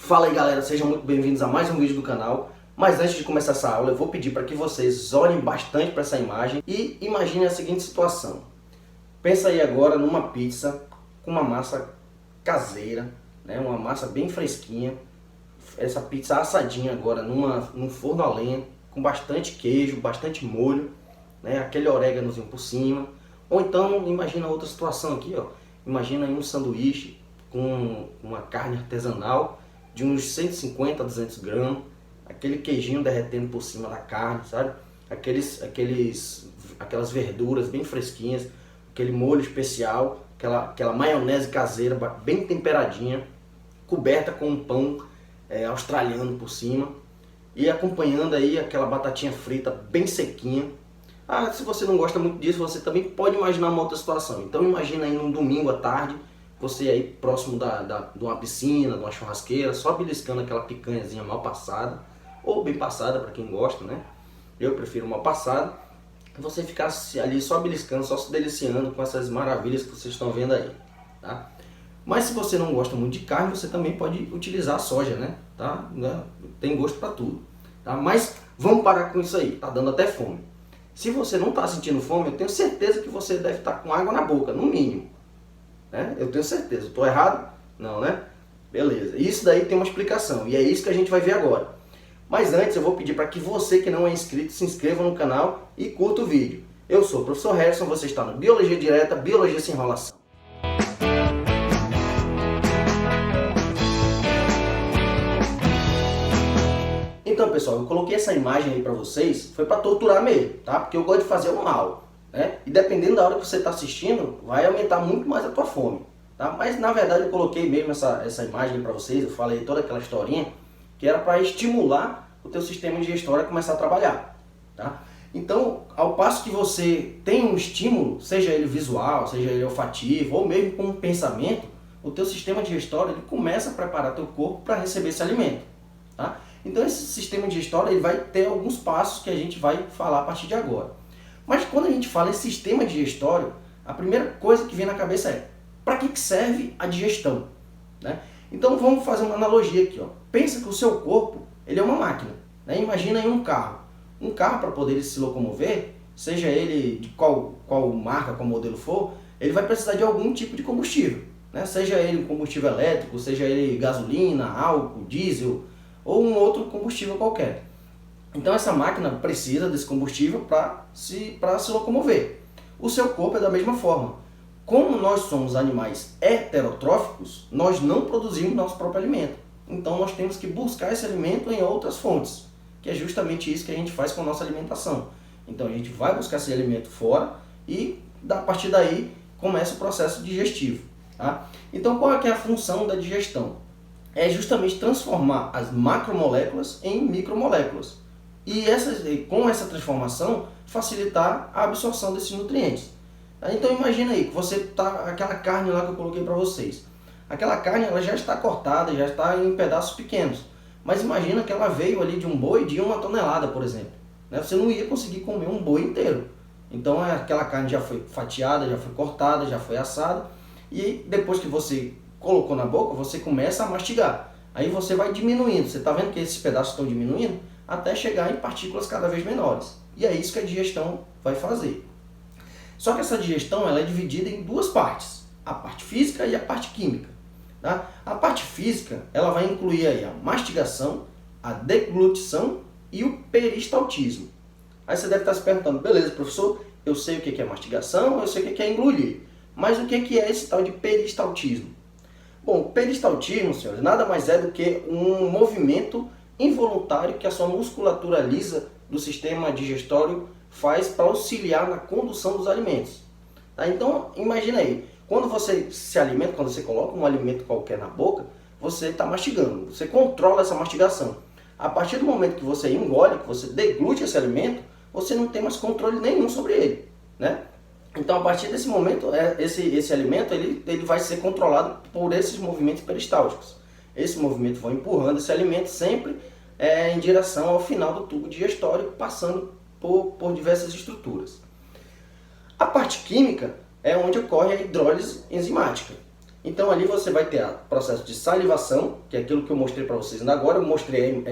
Fala aí galera, sejam muito bem-vindos a mais um vídeo do canal. Mas antes de começar essa aula, eu vou pedir para que vocês olhem bastante para essa imagem e imaginem a seguinte situação. Pensa aí agora numa pizza com uma massa caseira, né? Uma massa bem fresquinha. Essa pizza assadinha agora num forno a lenha, com bastante queijo, bastante molho, né? Aquele oréganozinho por cima. Ou então, imagina outra situação aqui, ó. Imagina aí um sanduíche com uma carne artesanal de uns 150 a 200 gramas, aquele queijinho derretendo por cima da carne, sabe? Aquelas verduras bem fresquinhas, aquele molho especial, aquela maionese caseira bem temperadinha, coberta com um pão australiano por cima e acompanhando aí aquela batatinha frita bem sequinha. Ah, se você não gosta muito disso, você também pode imaginar uma outra situação. Então imagina aí num domingo à tarde, você aí próximo de uma piscina, de uma churrasqueira, só beliscando aquela picanhazinha mal passada, ou bem passada para quem gosta, né? Eu prefiro mal passada. Você ficar ali só beliscando, só se deliciando com essas maravilhas que vocês estão vendo aí, tá? Mas se você não gosta muito de carne, você também pode utilizar a soja, né? Tá? Tem gosto para tudo, tá? Mas vamos parar com isso aí, tá dando até fome. Se você não está sentindo fome, eu tenho certeza que você deve estar com água na boca, no mínimo. Né? Eu tenho certeza. Estou errado? Não, né? Beleza. Isso daí tem uma explicação e é isso que a gente vai ver agora. Mas antes eu vou pedir para que você que não é inscrito se inscreva no canal e curta o vídeo. Eu sou o professor Harrison, você está no Biologia Direta, Biologia Sem Enrolação. Então pessoal, eu coloquei essa imagem aí para vocês, foi para torturar mesmo, tá? Porque eu gosto de fazer o mal. Né? E dependendo da hora que você está assistindo, vai aumentar muito mais a tua fome. Tá? Mas na verdade eu coloquei mesmo essa imagem para vocês, eu falei toda aquela historinha, que era para estimular o teu sistema digestório a começar a trabalhar. Tá? Então, ao passo que você tem um estímulo, seja ele visual, seja ele olfativo, ou mesmo com um pensamento, o teu sistema digestório ele começa a preparar teu corpo para receber esse alimento. Tá? Então esse sistema digestório ele vai ter alguns passos que a gente vai falar a partir de agora. Mas quando a gente fala em sistema digestório, a primeira coisa que vem na cabeça é: para que serve a digestão? Né? Então vamos fazer uma analogia aqui. Ó. Pensa que o seu corpo ele é uma máquina. Né? Imagina aí um carro. Um carro, para poder se locomover, seja ele de qual marca, qual modelo for, ele vai precisar de algum tipo de combustível. Né? Seja ele combustível elétrico, seja ele gasolina, álcool, diesel ou um outro combustível qualquer. Então essa máquina precisa desse combustível para se locomover. O seu corpo é da mesma forma. Como nós somos animais heterotróficos, nós não produzimos nosso próprio alimento. Então nós temos que buscar esse alimento em outras fontes, que é justamente isso que a gente faz com a nossa alimentação. Então a gente vai buscar esse alimento fora e a partir daí começa o processo digestivo. Tá? Então qual é que é a função da digestão? É justamente transformar as macromoléculas em micromoléculas. E com essa transformação, facilitar a absorção desses nutrientes. Então imagina aí que você tá aquela carne lá que eu coloquei para vocês. Aquela carne ela já está cortada, já está em pedaços pequenos. Mas imagina que ela veio ali de um boi de 1 tonelada, por exemplo. Você não ia conseguir comer um boi inteiro. Então aquela carne já foi fatiada, já foi cortada, já foi assada. E depois que você colocou na boca, você começa a mastigar. Aí você vai diminuindo. Você está vendo que esses pedaços estão diminuindo? Até chegar em partículas cada vez menores. E é isso que a digestão vai fazer. Só que essa digestão ela é dividida em duas partes. A parte física e a parte química. Tá? A parte física ela vai incluir aí a mastigação, a deglutição e o peristaltismo. Aí você deve estar se perguntando: beleza, professor, eu sei o que é mastigação, eu sei o que é engolir. Mas o que é esse tal de peristaltismo? Bom, o peristaltismo, senhores, nada mais é do que um movimento involuntário que a sua musculatura lisa do sistema digestório faz para auxiliar na condução dos alimentos. Tá? Então, imagina aí, quando você se alimenta, quando você coloca um alimento qualquer na boca, você está mastigando, você controla essa mastigação. A partir do momento que você engole, que você deglute esse alimento, você não tem mais controle nenhum sobre ele. Né? Então, a partir desse momento, esse alimento ele vai ser controlado por esses movimentos peristálticos. Esse movimento vai empurrando esse alimento sempre em direção ao final do tubo digestório, passando por diversas estruturas. A parte química é onde ocorre a hidrólise enzimática. Então ali você vai ter o processo de salivação, que é aquilo que eu mostrei para vocês ainda agora. Eu mostrei,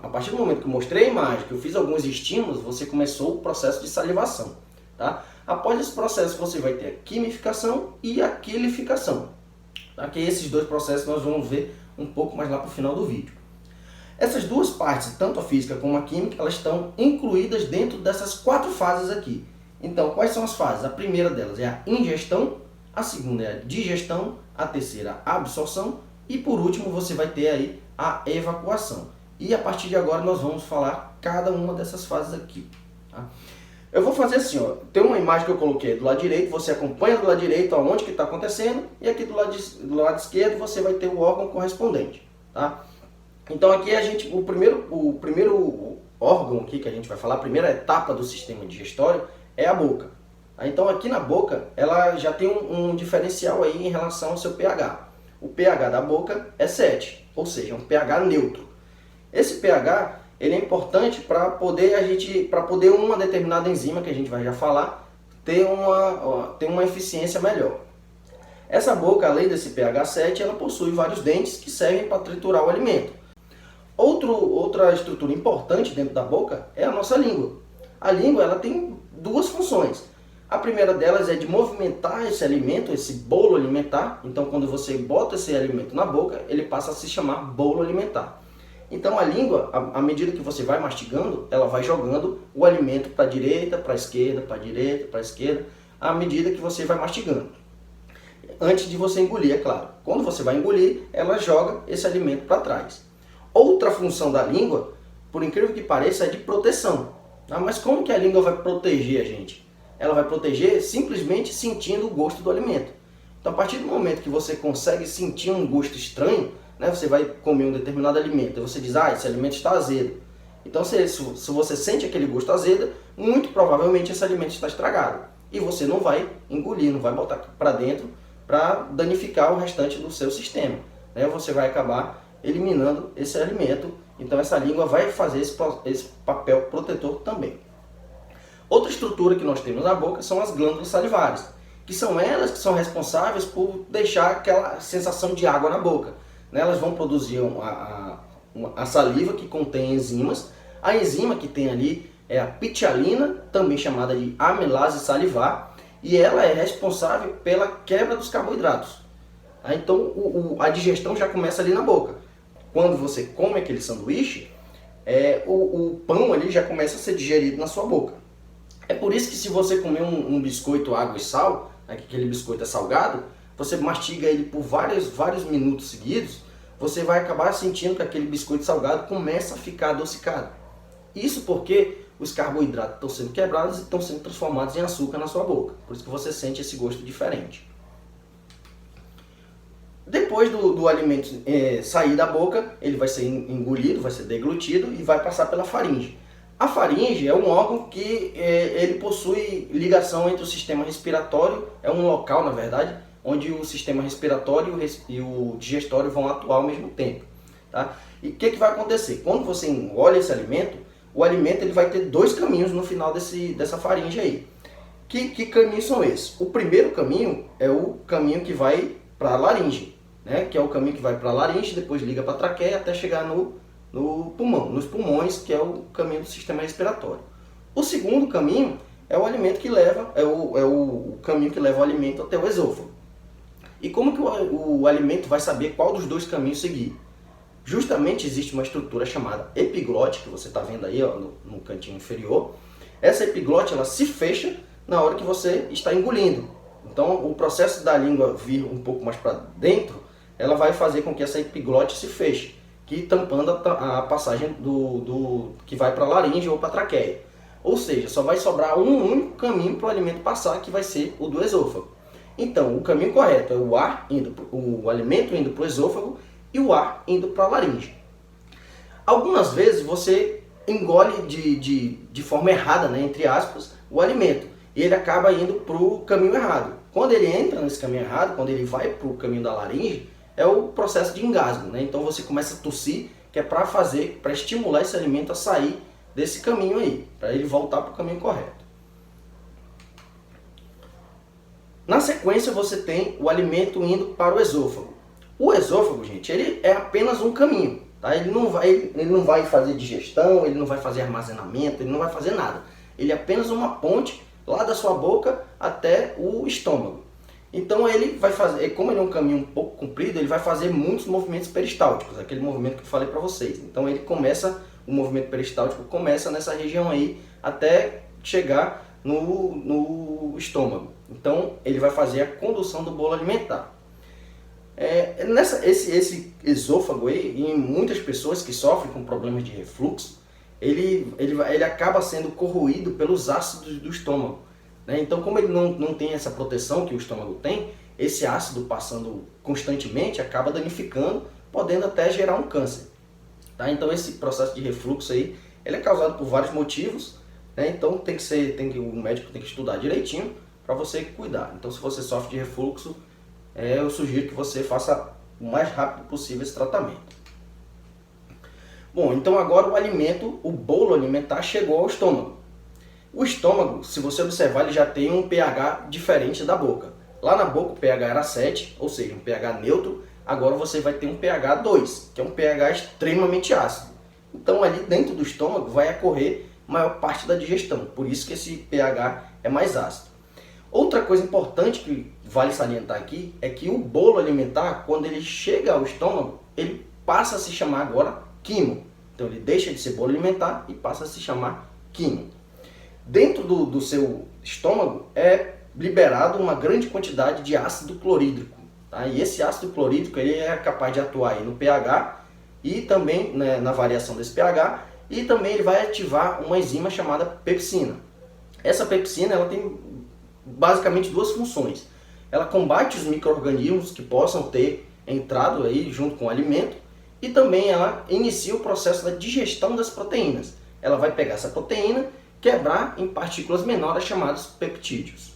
a partir do momento que eu mostrei a imagem, que eu fiz alguns estímulos, você começou o processo de salivação. Tá? Após esse processo você vai ter a quimificação e a quilificação. Tá? Que esses dois processos nós vamos ver um pouco mais lá para o final do vídeo. Essas duas partes, tanto a física como a química, elas estão incluídas dentro dessas 4 fases aqui. Então, quais são as fases? A primeira delas é a ingestão, a segunda é a digestão, a terceira a absorção e por último você vai ter aí a evacuação. E a partir de agora nós vamos falar cada uma dessas fases aqui. Tá? Eu vou fazer assim, ó, tem uma imagem que eu coloquei do lado direito, você acompanha do lado direito aonde que está acontecendo e aqui do lado esquerdo você vai ter o órgão correspondente. Tá? Então aqui o primeiro órgão aqui que a gente vai falar, a primeira etapa do sistema digestório é a boca. Então aqui na boca ela já tem um diferencial aí em relação ao seu pH. O pH da boca é 7, ou seja, um pH neutro. Esse pH ele é importante para poder uma determinada enzima que a gente vai já falar ter uma eficiência melhor. Essa boca, além desse pH 7, ela possui vários dentes que servem para triturar o alimento. Outra estrutura importante dentro da boca é a nossa língua. A língua ela tem 2 funções. A primeira delas é de movimentar esse alimento, esse bolo alimentar. Então, quando você bota esse alimento na boca, ele passa a se chamar bolo alimentar. Então, a língua, à medida que você vai mastigando, ela vai jogando o alimento para a direita, para a esquerda, para a direita, para a esquerda, à medida que você vai mastigando. Antes de você engolir, é claro. Quando você vai engolir, ela joga esse alimento para trás. Outra função da língua, por incrível que pareça, é de proteção. Ah, mas como que a língua vai proteger a gente? Ela vai proteger simplesmente sentindo o gosto do alimento. Então, a partir do momento que você consegue sentir um gosto estranho, né, você vai comer um determinado alimento e você diz, esse alimento está azedo. Então, se você sente aquele gosto azedo, muito provavelmente esse alimento está estragado. E você não vai engolir, não vai botar para dentro para danificar o restante do seu sistema. Né? Você vai acabar eliminando esse alimento. Então essa língua vai fazer esse papel protetor também. Outra estrutura que nós temos na boca são as glândulas salivares, que são elas que são responsáveis por deixar aquela sensação de água na boca. Né? Elas vão produzir a saliva que contém enzimas. A enzima que tem ali é a pitialina, também chamada de amelase salivar, e ela é responsável pela quebra dos carboidratos. Então a digestão já começa ali na boca. Quando você come aquele sanduíche, o pão ali já começa a ser digerido na sua boca. É por isso que se você comer um biscoito água e sal, né, que aquele biscoito é salgado, você mastiga ele por vários minutos seguidos, você vai acabar sentindo que aquele biscoito salgado começa a ficar adocicado. Isso porque os carboidratos estão sendo quebrados e estão sendo transformados em açúcar na sua boca. Por isso que você sente esse gosto diferente. Depois do alimento sair da boca, ele vai ser engolido, vai ser deglutido e vai passar pela faringe. A faringe é um órgão que ele possui ligação entre o sistema respiratório, é um local, na verdade, onde o sistema respiratório e o digestório vão atuar ao mesmo tempo. Tá? E o que vai acontecer? Quando você engole esse alimento, o alimento ele vai ter 2 caminhos no final dessa faringe aí. Que caminhos são esses? O primeiro caminho é o caminho que vai para a laringe, né? Que é o caminho que vai para a laringe, depois liga para a traqueia até chegar no pulmão, nos pulmões, que é o caminho do sistema respiratório. O segundo caminho é o alimento que leva, o caminho que leva o alimento até o esôfago. E como que o alimento vai saber qual dos 2 caminhos seguir? Justamente existe uma estrutura chamada epiglote, que você está vendo aí ó, no cantinho inferior. Essa epiglote ela se fecha na hora que você está engolindo. Então o processo da língua vir um pouco mais para dentro, ela vai fazer com que essa epiglote se feche, que tampando a passagem do que vai para a laringe ou para a traqueia. Ou seja, só vai sobrar um único caminho para o alimento passar, que vai ser o do esôfago. Então o caminho correto é o alimento indo para o esôfago e o ar indo para a laringe. Algumas vezes você engole de forma errada, né, entre aspas, o alimento. E ele acaba indo para o caminho errado. Quando ele entra nesse caminho errado, quando ele vai para o caminho da laringe, é o processo de engasgo. Né? Então você começa a tossir, que é para estimular esse alimento a sair desse caminho aí, para ele voltar para o caminho correto. Na sequência você tem o alimento indo para o esôfago. O esôfago, gente, ele é apenas um caminho, tá? Ele não vai fazer digestão, ele não vai fazer armazenamento, ele não vai fazer nada. Ele é apenas uma ponte lá da sua boca até o estômago. Então ele vai fazer, como ele é um caminho um pouco comprido, ele vai fazer muitos movimentos peristálticos, aquele movimento que eu falei para vocês. Então o movimento peristáltico começa nessa região aí até chegar no estômago. Então ele vai fazer a condução do bolo alimentar. Esse esôfago aí, em muitas pessoas que sofrem com problemas de refluxo, ele acaba sendo corroído pelos ácidos do estômago, né? Então, como ele não tem essa proteção que o estômago tem, esse ácido passando constantemente acaba danificando, podendo até gerar um câncer, tá? Então, esse processo de refluxo aí, ele é causado por vários motivos, né? Então, o médico tem que estudar direitinho para você cuidar. Então, se você sofre de refluxo, eu sugiro que você faça o mais rápido possível esse tratamento. Bom, então agora o bolo alimentar chegou ao estômago. O estômago, se você observar, ele já tem um pH diferente da boca. Lá na boca o pH era 7, ou seja, um pH neutro. Agora você vai ter um pH 2, que é um pH extremamente ácido. Então ali dentro do estômago vai ocorrer maior parte da digestão, por isso que esse pH é mais ácido. Outra coisa importante que vale salientar aqui é que o bolo alimentar, quando ele chega ao estômago, ele passa a se chamar agora quimo. Então ele deixa de ser bolo alimentar e passa a se chamar quimo. Dentro do seu estômago é liberado uma grande quantidade de ácido clorídrico, tá? E esse ácido clorídrico ele é capaz de atuar aí no pH e também, né, na variação desse pH, e também ele vai ativar uma enzima chamada pepsina. Essa pepsina ela tem basicamente duas funções. Ela combate os micro-organismos que possam ter entrado aí junto com o alimento e também ela inicia o processo da digestão das proteínas. Ela vai pegar essa proteína, quebrar em partículas menores chamadas peptídeos.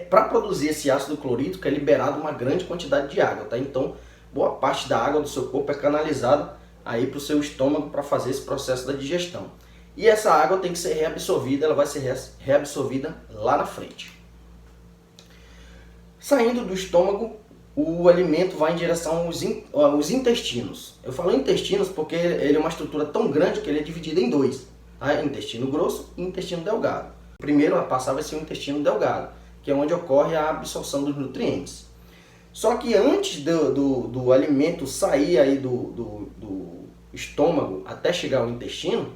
Para produzir esse ácido clorídrico é liberado uma grande quantidade de água, tá? Então boa parte da água do seu corpo é canalizada aí para o seu estômago para fazer esse processo da digestão. E essa água tem que ser reabsorvida, ela vai ser reabsorvida lá na frente. Saindo do estômago, o alimento vai em direção aos intestinos. Eu falo intestinos porque ele é uma estrutura tão grande que ele é dividido em dois, tá? Intestino grosso e intestino delgado. Primeiro a passar vai ser o intestino delgado, que é onde ocorre a absorção dos nutrientes. Só que antes do alimento sair aí do estômago até chegar ao intestino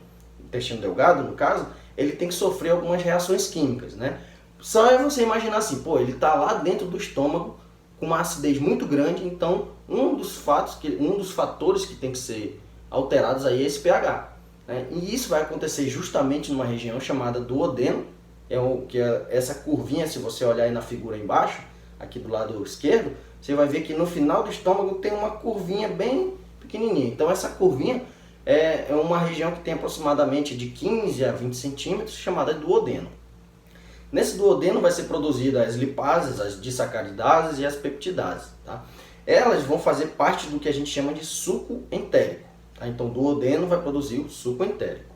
delgado no caso, ele tem que sofrer algumas reações químicas, né? Só é você imaginar assim, ele está lá dentro do estômago com uma acidez muito grande, então um dos fatores que tem que ser alterados aí é esse pH, né? E isso vai acontecer justamente numa região chamada duodeno, essa curvinha, se você olhar aí na figura embaixo, aqui do lado esquerdo, você vai ver que no final do estômago tem uma curvinha bem pequenininha. Então essa curvinha é uma região que tem aproximadamente de 15 a 20 centímetros, chamada duodeno. Nesse duodeno vai ser produzida as lipases, as disacaridases e as peptidases, tá? Elas vão fazer parte do que a gente chama de suco entérico, tá? Então o duodeno vai produzir o suco entérico.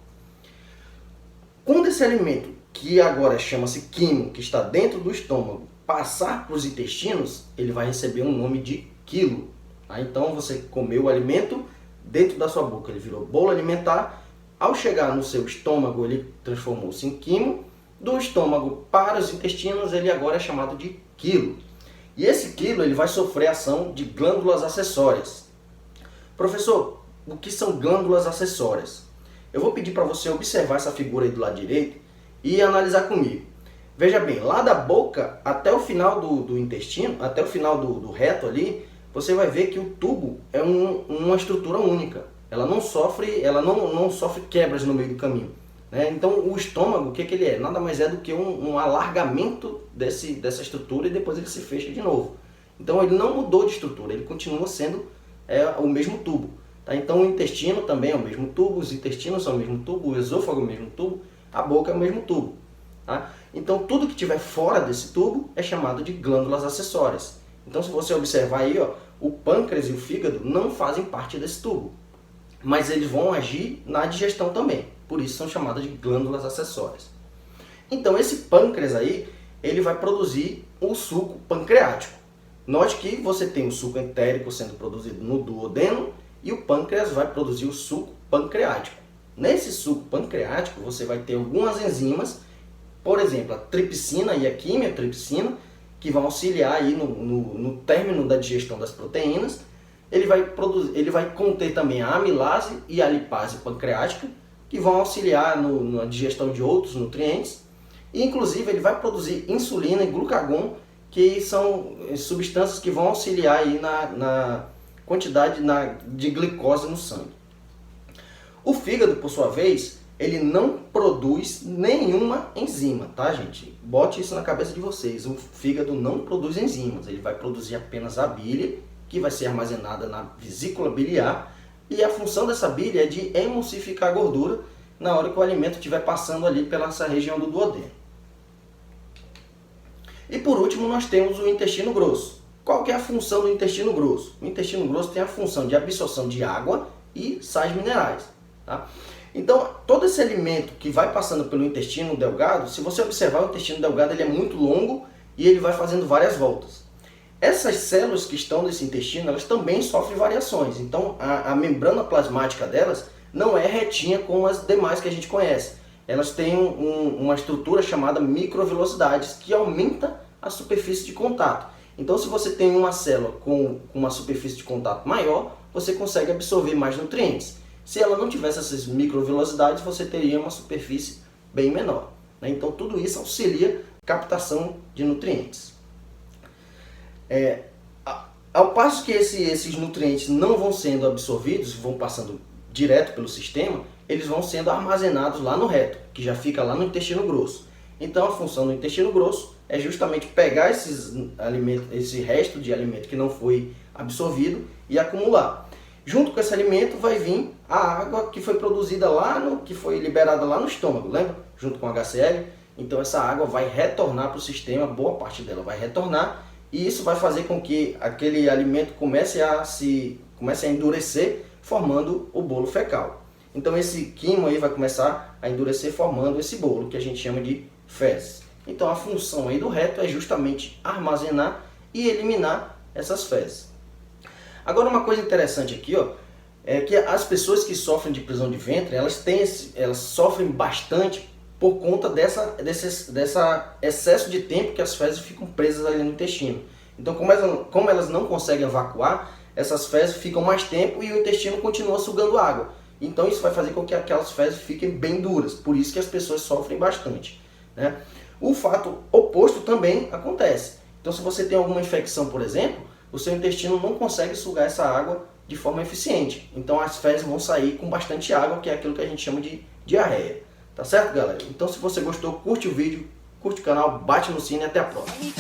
Quando esse alimento, que agora chama-se quimo, que está dentro do estômago, passar para os intestinos, ele vai receber um nome de quilo, tá? Então você comeu o alimento dentro da sua boca, ele virou bolo alimentar. Ao chegar no seu estômago, ele transformou-se em quimo. Do estômago para os intestinos, ele agora é chamado de quilo. E esse quilo ele vai sofrer ação de glândulas acessórias. Professor, o que são glândulas acessórias? Eu vou pedir para você observar essa figura aí do lado direito e analisar comigo. Veja bem, lá da boca até o final do intestino, até o final do reto ali, você vai ver que o tubo é uma estrutura única. Ela não sofre quebras no meio do caminho, né? Então o estômago, o que ele é? Nada mais é do que um alargamento dessa estrutura e depois ele se fecha de novo. Então ele não mudou de estrutura, ele continua sendo o mesmo tubo, tá? Então o intestino também é o mesmo tubo, os intestinos são o mesmo tubo, o esôfago é o mesmo tubo, a boca é o mesmo tubo, tá? Então tudo que estiver fora desse tubo é chamado de glândulas acessórias. Então se você observar aí, o pâncreas e o fígado não fazem parte desse tubo, mas eles vão agir na digestão também, por isso são chamadas de glândulas acessórias. Então esse pâncreas aí, ele vai produzir o suco pancreático. Note que você tem o suco entérico sendo produzido no duodeno e o pâncreas vai produzir o suco pancreático. Nesse suco pancreático você vai ter algumas enzimas, por exemplo, a tripsina e a quimiotripsina, que vão auxiliar aí no término da digestão das proteínas. Ele vai conter também a amilase e a lipase pancreática, que vão auxiliar na digestão de outros nutrientes. E, inclusive, ele vai produzir insulina e glucagon, que são substâncias que vão auxiliar aí na quantidade de glicose no sangue. O fígado, por sua vez, ele não produz nenhuma enzima, tá, gente? Bote isso na cabeça de vocês. O fígado não produz enzimas, ele vai produzir apenas a bile, que vai ser armazenada na vesícula biliar, e a função dessa bile é de emulsificar a gordura na hora que o alimento estiver passando ali pela essa região do duodeno. E por último nós temos o intestino grosso. Qual que é a função do intestino grosso? O intestino grosso tem a função de absorção de água e sais minerais, tá? Então, todo esse alimento que vai passando pelo intestino delgado, se você observar, o intestino delgado ele é muito longo e ele vai fazendo várias voltas. Essas células que estão nesse intestino, elas também sofrem variações. Então, a membrana plasmática delas não é retinha como as demais que a gente conhece. Elas têm uma estrutura chamada microvelocidades, que aumenta a superfície de contato. Então, se você tem uma célula com uma superfície de contato maior, você consegue absorver mais nutrientes. Se ela não tivesse essas microvelocidades, você teria uma superfície bem menor, né? Então, tudo isso auxilia a captação de nutrientes. Ao passo que esses nutrientes não vão sendo absorvidos, vão passando direto pelo sistema, eles vão sendo armazenados lá no reto, que já fica lá no intestino grosso. Então, a função do intestino grosso é justamente pegar esse resto de alimento que não foi absorvido e acumular. Junto com esse alimento vai vir a água que foi produzida que foi liberada lá no estômago, lembra? Junto com o HCl. Então essa água vai retornar para o sistema, boa parte dela vai retornar, e isso vai fazer com que aquele alimento comece a endurecer, formando o bolo fecal. Então esse quimo aí vai começar a endurecer, formando esse bolo que a gente chama de fezes. Então a função aí do reto é justamente armazenar e eliminar essas fezes. Agora, uma coisa interessante aqui, ó, é que as pessoas que sofrem de prisão de ventre, elas sofrem bastante por conta dessa excesso de tempo que as fezes ficam presas ali no intestino. Então, como elas não conseguem evacuar, essas fezes ficam mais tempo e o intestino continua sugando água. Então, isso vai fazer com que aquelas fezes fiquem bem duras. Por isso que as pessoas sofrem bastante, né? O fato oposto também acontece. Então, se você tem alguma infecção, por exemplo, o seu intestino não consegue sugar essa água de forma eficiente. Então as fezes vão sair com bastante água, que é aquilo que a gente chama de diarreia. Tá certo, galera? Então se você gostou, curte o vídeo, curte o canal, bate no sino e até a próxima.